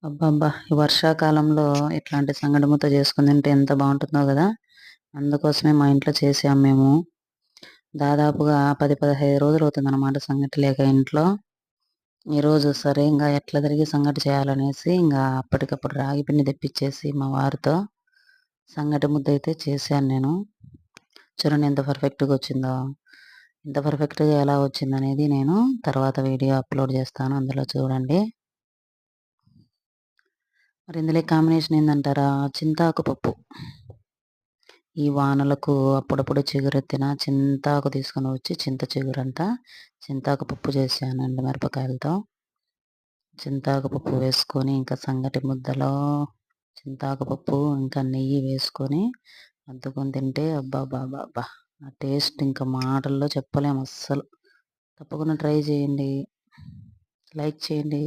అబ్బబ్బా! ఈ వర్షాకాలంలో ఇట్లాంటి సంగటి ముద్ద చేసుకొని తింటే ఎంత బావుంటుందో గదా! అందుకోసమే మా ఇంట్లో చేసాం మేము. దాదాపుగా 10, 15 రోజులవుతుందనమాట సంగటి లేక ఇంట్లో. ఈరోజు సరే ఎట్లా తిరిగి సంగటి చేయాలనేసి అప్పటికప్పుడు రాగి పిండి తెప్పిచ్చేసి మా వారితో సంగటి ముద్దయితే చేశాను నేను. చూడండి ఎంత పర్ఫెక్ట్‌గొచ్చిందో. ఇంత పర్ఫెక్ట్‌గా ఎలా వచ్చిందనేది నేను తర్వాత వీడియో అప్‌లోడ్ చేస్తాను. అందులో చూడండి. మరి ఇందులో కాంబినేషన్ ఏందంటారా? చింతాకు పప్పు. ఈ వానలకు అప్పుడప్పుడు చిగురెత్తిన చింతాకు తీసుకొని వచ్చి చింత చిగురంతా చింతాకు పప్పు చేశానండి మిరపకాయలతో. చింతాకు పప్పు వేసుకొని సంగటి ముద్దలో చింతాకు పప్పు నెయ్యి వేసుకొని అద్దుకొని తింటే అబ్బబ్బబ్బబ్బా! ఆ టేస్ట్ మాటల్లో చెప్పలేము అస్సలు. తప్పకుండా ట్రై చేయండి. లైక్ చేయండి.